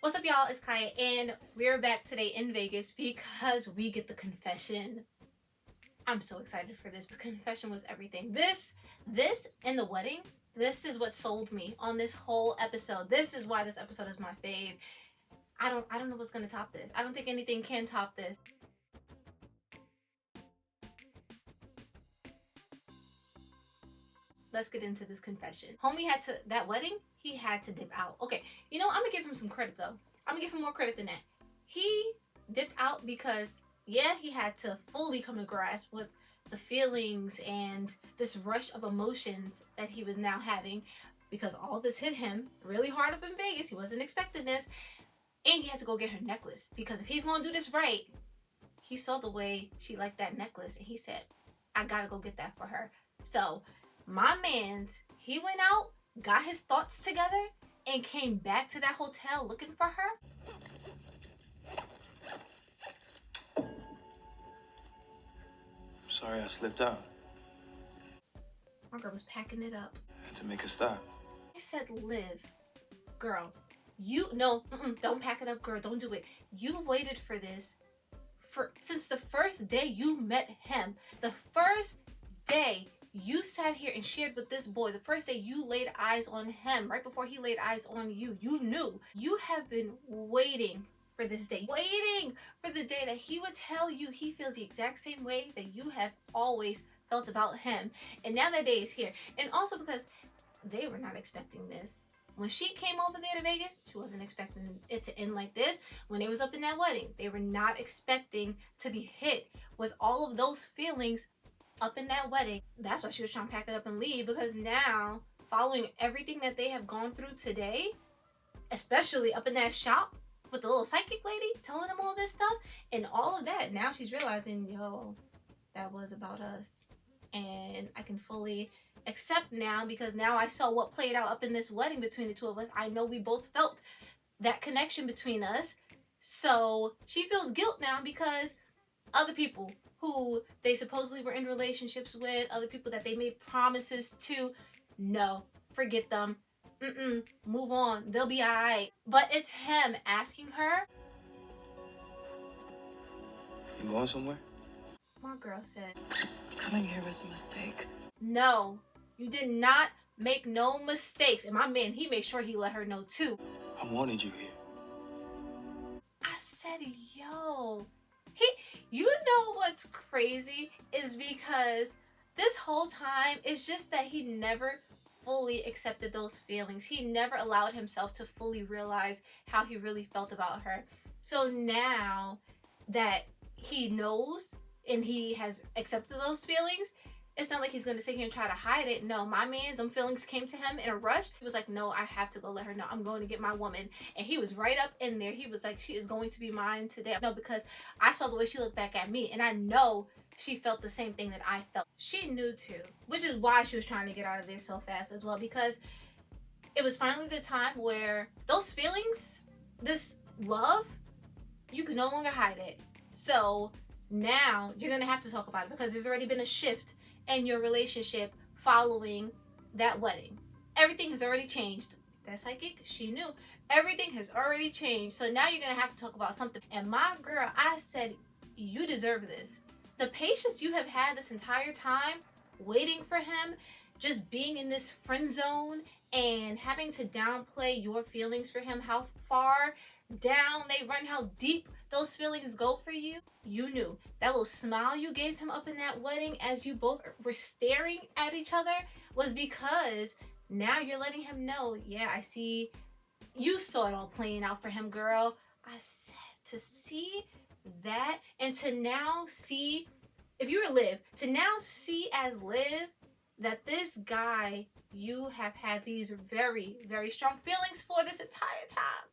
What's up, y'all? It's Kaya, and we're back today in Vegas because we get the confession. I'm so excited for this. The confession was everything. This, and the wedding. This is what sold me on this whole episode. This is why this episode is my fave. I don't know what's gonna top this. I don't think anything can top this. Let's get into this confession. Homie had to, that wedding, he had to dip out. Okay, you know, I'm gonna give him some credit though. I'm gonna give him more credit than that. He dipped out because, yeah, he had to fully come to grasp with the feelings and this rush of emotions that he was now having because all this hit him really hard up in Vegas. He wasn't expecting this. And he had to go get her necklace because if he's gonna do this right, he saw the way she liked that necklace and he said, I gotta go get that for her. So my man's, he went out, got his thoughts together, and came back to that hotel looking for her. Sorry I slipped out. My girl was packing it up. I had to make a stop. I said, Liv, girl, don't pack it up, girl, don't do it. You waited for this since the first day you met him. The first day you sat here and shared with this boy, the first day you laid eyes on him, right before he laid eyes on you, you knew. You have been waiting for this day, waiting for the day that he would tell you he feels the exact same way that you have always felt about him. And now that day is here. And also because they were not expecting this. When she came over there to Vegas, she wasn't expecting it to end like this. When they was up in that wedding, they were not expecting to be hit with all of those feelings up in that wedding. That's why she was trying to pack it up and leave, because now, following everything that they have gone through today, especially up in that shop with the little psychic lady telling them all this stuff and all of that, now she's realizing, yo, that was about us. And I can fully accept now, because now I saw what played out up in this wedding between the two of us. I know we both felt that connection between us. So she feels guilt now because other people who they supposedly were in relationships with, other people that they made promises to, no, forget them. Move on. They'll be alright. But it's him asking her. You going somewhere? My girl said, Coming here was a mistake. no, you did not make no mistakes. And my man, he made sure he let her know too. I wanted you here. I said, yo, you know what's crazy is because this whole time it's just that he never fully accepted those feelings. He never allowed himself to fully realize how he really felt about her. So now that he knows and he has accepted those feelings, it's not like he's going to sit here and try to hide it. No, my man, some feelings came to him in a rush. He was like, no, I have to go let her know. I'm going to get my woman. And he was right up in there. He was like, she is going to be mine today. No, because I saw the way she looked back at me. And I know she felt the same thing that I felt. She knew too. Which is why she was trying to get out of there so fast as well. Because it was finally the time where those feelings, this love, you can no longer hide it. So now you're going to have to talk about it, because there's already been a shift in your relationship following that wedding. Everything has already changed. That psychic, she knew. Everything has already changed. So now you're going to have to talk about something. And my girl, I said, you deserve this. The patience you have had this entire time, waiting for him, just being in this friend zone and having to downplay your feelings for him, how far down they run, how deep those feelings go for you. You knew. That little smile you gave him up in that wedding as you both were staring at each other was because now you're letting him know, yeah, I see. You saw it all playing out for him, girl. I said, to see that and to now see, if you were Liv, to now see as Liv that this guy you have had these very, very strong feelings for this entire time.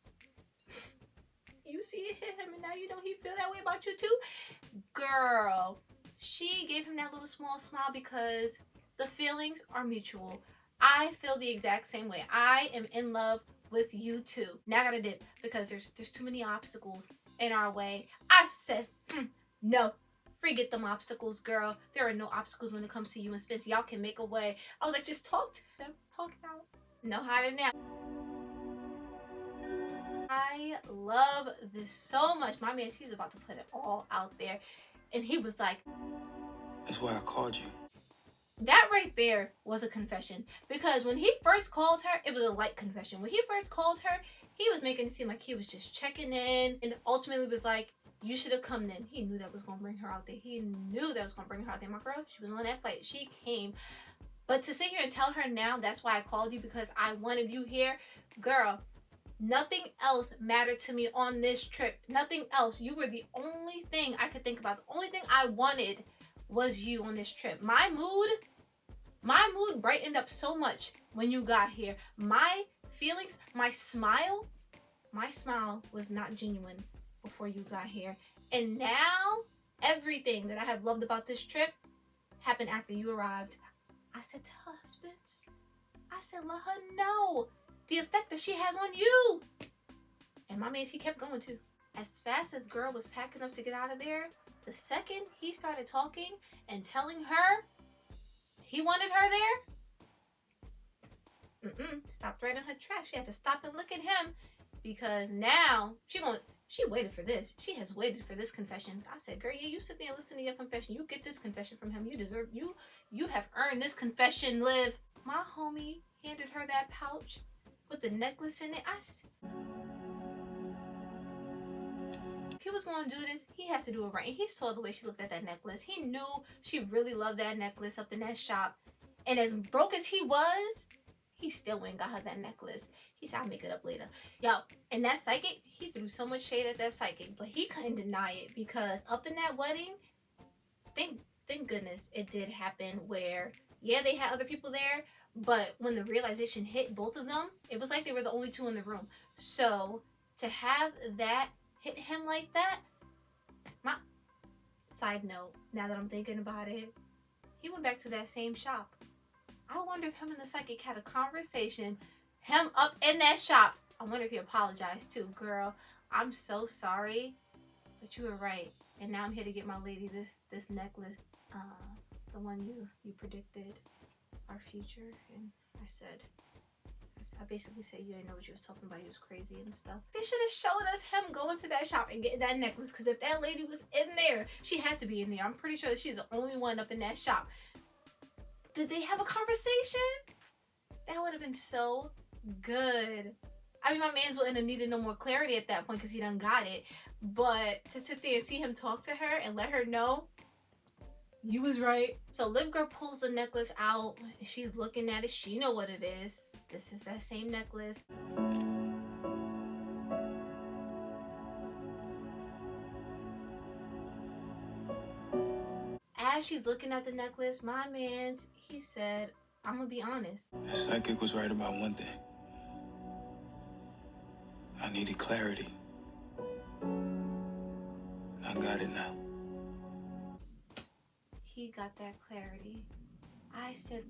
You see it hit him and now you know he feel that way about you too. Girl, she gave him that little small smile because the feelings are mutual. I feel the exact same way. I am in love with you too. Now I gotta dip because there's too many obstacles in our way. I said, no, forget them obstacles, girl. There are no obstacles when it comes to you and Spence. Y'all can make a way. I was like, just talk to him. Talk it out. No hiding now. I love this so much. My man, he's about to put it all out there. And he was like, That's why I called you. that right there was a confession. Because when he first called her, it was a light confession. When he first called her, he was making it seem like he was just checking in. And ultimately was like, you should have come then. He knew that was going to bring her out there. He knew that was going to bring her out there. My girl, she was on that flight. She came. But to sit here and tell her now, that's why I called you, because I wanted you here. Girl, nothing else mattered to me on this trip. Nothing else. You were the only thing I could think about. The only thing I wanted was you on this trip. My mood brightened up so much when you got here. My feelings, my smile was not genuine before you got here. And now, everything that I have loved about this trip happened after you arrived. I said, tell her, Spence. I said, let her know the effect that she has on you. And my man, he kept going too. As fast as girl was packing up to get out of there, the second he started talking and telling her he wanted her there, stopped right in her tracks. She had to stop and look at him, because now she waited for this. She has waited for this confession. I said, girl, yeah, you sit there and listen to your confession. You get this confession from him. You deserve, you have earned this confession, Liv. My homie handed her that pouch with the necklace in it. If he was going to do this, he had to do it right. And he saw the way she looked at that necklace. He knew she really loved that necklace up in that shop. And as broke as he was, he still went and got her that necklace. He said, I'll make it up later. Yo, and that psychic, he threw so much shade at that psychic, but he couldn't deny it, because up in that wedding, thank goodness it did happen where, yeah, they had other people there, but when the realization hit both of them, it was like they were the only two in the room. So to have that hit him like that, my side note, now that I'm thinking about it, he went back to that same shop. I wonder if him and the psychic had a conversation, him up in that shop. I wonder if he apologized too. Girl, I'm so sorry, but you were right. And now I'm here to get my lady this necklace, the one you predicted our future. And I basically said, you didn't know what you was talking about. You was crazy and stuff. They should have showed us him going to that shop and getting that necklace, because if that lady was in there, she had to be in there. I'm pretty sure that she's the only one up in that shop. Did they have a conversation? That would have been so good. I mean, my man's wouldn't have needed no more clarity at that point, because he done got it. But to sit there and see him talk to her and let her know, you was right. So Liv Girl pulls the necklace out. She's looking at it. She know what it is. This is that same necklace. As she's looking at the necklace, my man, he said, I'm gonna be honest. The psychic was right about one thing. I needed clarity. I got it now. He got that clarity. I said,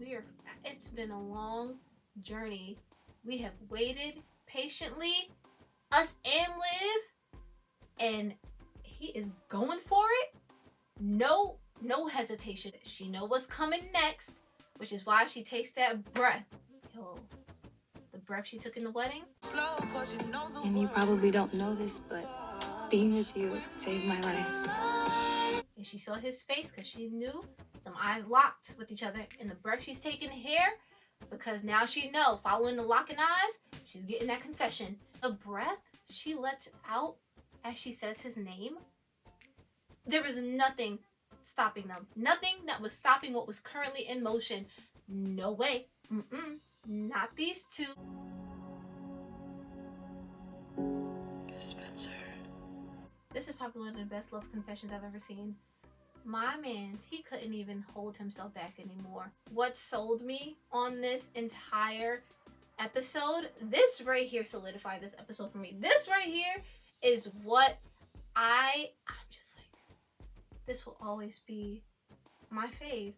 it's been a long journey. We have waited patiently, us and Liv, and he is going for it. No hesitation. She know what's coming next, which is why she takes that breath. Yo, the breath she took in the wedding. And you probably don't know this, but being with you saved my life. And she saw his face, because she knew them eyes locked with each other. And the breath she's taking here, because now she know, following the locking eyes, she's getting that confession. The breath she lets out as she says his name, there was nothing stopping them. Nothing that was stopping what was currently in motion. No way. Not these two. Spencer. This is probably one of the best love confessions I've ever seen. My man, he couldn't even hold himself back anymore. What sold me on this entire episode, this right here solidified this episode for me. This right here is what I'm just like, this will always be my fave.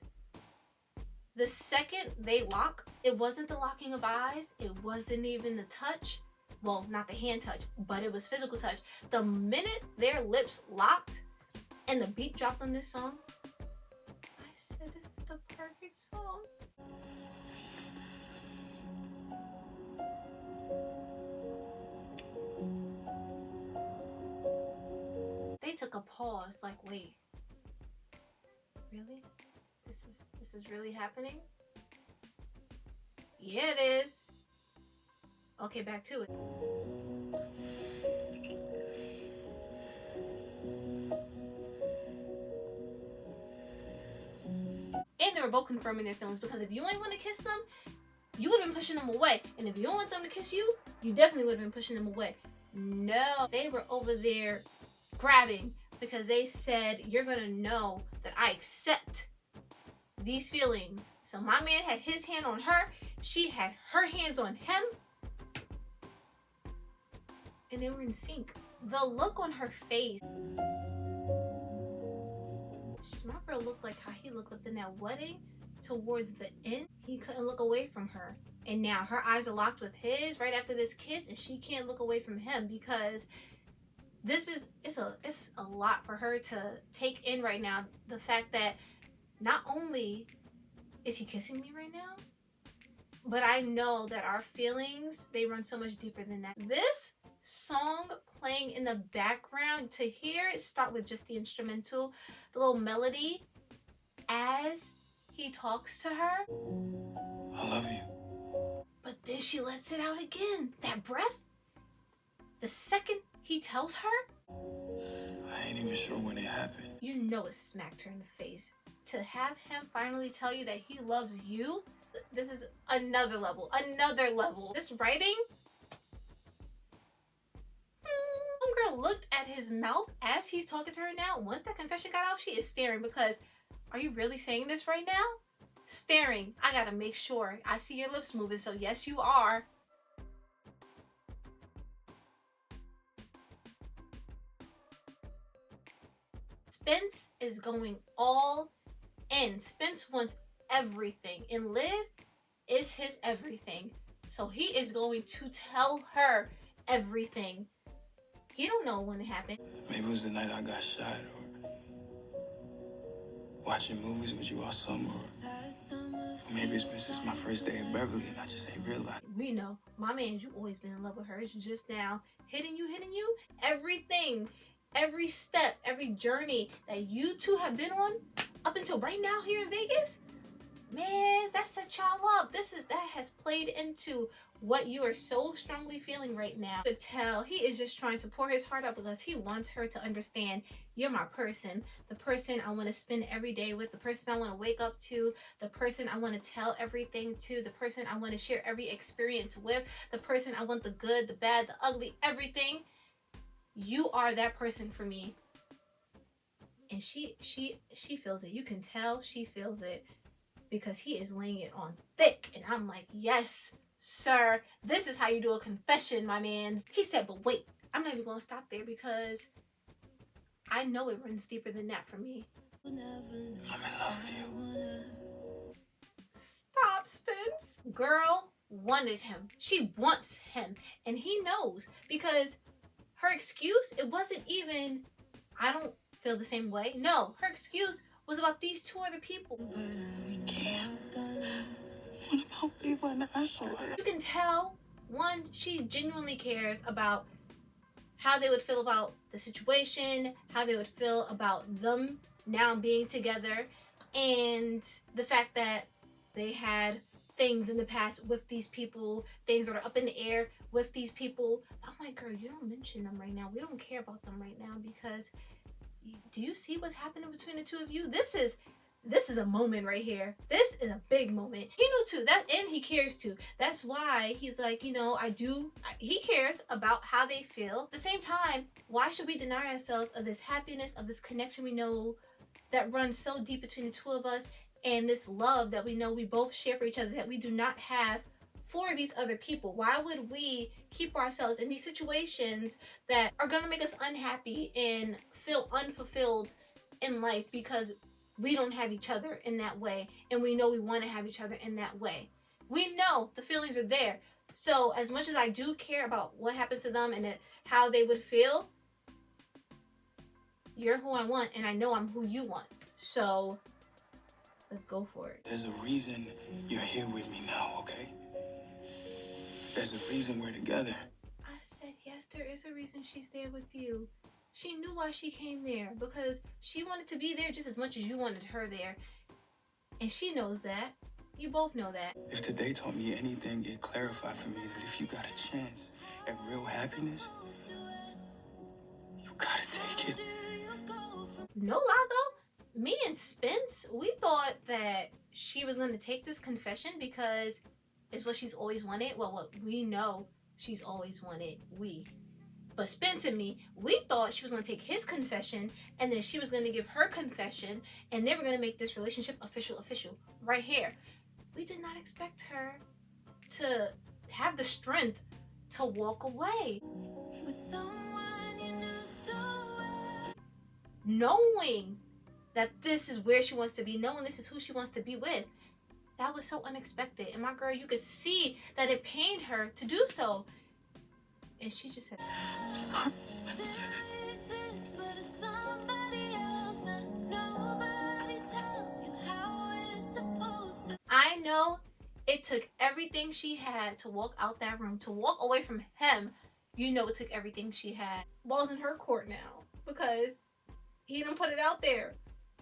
The second they lock, it wasn't the locking of eyes, it wasn't even the touch. Well, not the hand touch, but it was physical touch. The minute their lips locked and the beat dropped on this song, I said, this is the perfect song. took a pause, like, wait, really? This is really happening? Yeah, it is. Okay, back to it. And they were both confirming their feelings, because if you ain't want to kiss them, you would have been pushing them away. And if you don't want them to kiss you, you definitely would have been pushing them away. No, they were over there grabbing, because they said, you're gonna know that I accept these feelings. So my man had his hand on her, she had her hands on him, and they were in sync. The look on her face. My girl looked like how he looked up in that wedding towards the end. He couldn't look away from her. And now her eyes are locked with his right after this kiss, and she can't look away from him, because it's a lot for her to take in right now. The fact that not only is he kissing me right now, but I know that our feelings, they run so much deeper than that. This song playing in the background, to hear it start with just the instrumental, the little melody as he talks to her. I love you. But then she lets it out again. That breath, the second he tells her, I ain't even sure when it happened. you know it smacked her in the face. To have him finally tell you that he loves you, this is another level, another level. This writing, homegirl looked at his mouth as he's talking to her now. Once that confession got out, she is staring, because, are you really saying this right now? Staring. I gotta make sure. I see your lips moving, so yes, you are. Spence is going all in. Spence wants everything, and Liv is his everything. So he is going to tell her everything. He don't know when it happened. Maybe it was the night I got shot, or watching movies with you all summer, or maybe it's been since my first day in Beverly and I just ain't realized. We know, my man, you always been in love with her. It's just now hitting you. Everything, every step, every journey that you two have been on up until right now here in Vegas, man, that set y'all up. That has played into what you are so strongly feeling right now. You could tell he is just trying to pour his heart out, because he wants her to understand, you're my person, the person I want to spend every day with, the person I want to wake up to, the person I want to tell everything to, the person I want to share every experience with, the person I want the good, the bad, the ugly, everything. You are that person for me. And she feels it. You can tell she feels it, because he is laying it on thick. And I'm like, yes, sir. This is how you do a confession, my man. He said, but wait, I'm not even going to stop there, because I know it runs deeper than that for me. I'm in love with you. Stop, Spence. Girl wanted him. She wants him. And he knows, because her excuse, it wasn't even, I don't feel the same way. No, her excuse was about these two other people. We can't. What about people in the usher? You can tell, one, she genuinely cares about how they would feel about the situation, how they would feel about them now being together, and the fact that they had things in the past with these people, things that are up in the air with these people. I'm like, girl, you don't mention them right now. We don't care about them right now, because do you see what's happening between the two of you? This is a moment right here. This is a big moment. He knew too, and he cares too. That's why he's like, he cares about how they feel. At the same time, why should we deny ourselves of this happiness, of this connection we know that runs so deep between the two of us, and this love that we know we both share for each other that we do not have for these other people? Why would we keep ourselves in these situations that are going to make us unhappy and feel unfulfilled in life, because we don't have each other in that way, and we know we want to have each other in that way? We know the feelings are there. So as much as I do care about what happens to them and how they would feel, you're who I want, and I know I'm who you want. So let's go for it. There's a reason you're here with me now, okay? There's a reason we're together. I said, yes, there is a reason she's there with you. She knew why she came there, because she wanted to be there just as much as you wanted her there. And she knows that. You both know that. If today taught me anything, it clarified for me that if you got a chance at real happiness, you gotta take it. No lie though, me and Spence, we thought that she was going to take this confession because it's what she's always wanted. Well, what we know she's always wanted. But Spence and me, we thought she was going to take his confession and then she was going to give her confession and they were going to make this relationship official right here. We did not expect her to have the strength to walk away. With someone you knew so well. Knowing that this is where she wants to be, knowing this is who she wants to be with. That was so unexpected. And my girl, you could see that it pained her to do so. And she just said, I'm sorry, Spencer. I know it took everything she had to walk out that room, to walk away from him. You know it took everything she had. Ball's in her court now because he didn't put it out there.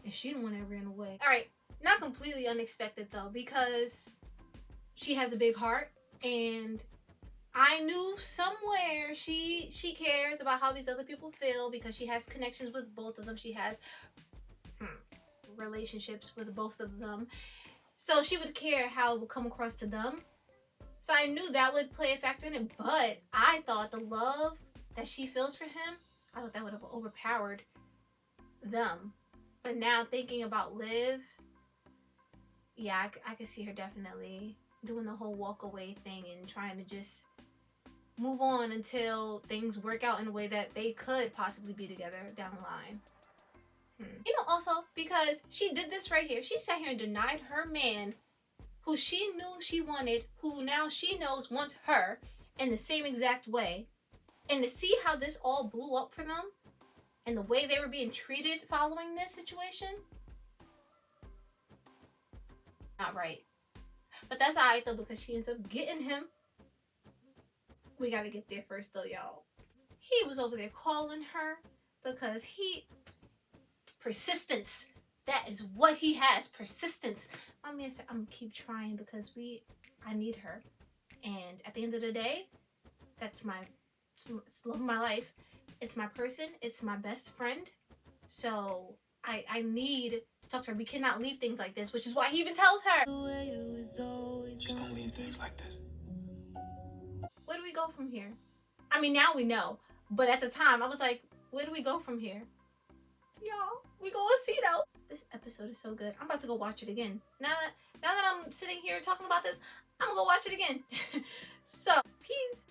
And she the one that ran away. Alright, not completely unexpected though, because she has a big heart and I knew somewhere she cares about how these other people feel because she has connections with both of them. She has relationships with both of them. So she would care how it would come across to them. So I knew that would play a factor in it. But I thought the love that she feels for him, I thought that would have overpowered them. But now thinking about Liv, yeah, I could see her definitely doing the whole walk away thing and trying to just move on until things work out in a way that they could possibly be together down the line. You know, also because she did this right here. She sat here and denied her man who she knew she wanted, who now she knows wants her in the same exact way. And to see how this all blew up for them and the way they were being treated following this situation, not right. But that's alright though, because she ends up getting him. We gotta get there first though, y'all. He was over there calling her because persistence. That is what he has, persistence. My man said, I'm gonna keep trying because I need her. And at the end of the day, it's love of my life. It's my person. It's my best friend. So I need to talk to her. We cannot leave things like this, which is why he even tells her. Just don't leave things like this. Where do we go from here? I mean, now we know. But at the time, I was like, where do we go from here? Y'all, we gonna see though. This episode is so good. I'm about to go watch it again. Now that I'm sitting here talking about this, I'm gonna go watch it again. So, peace.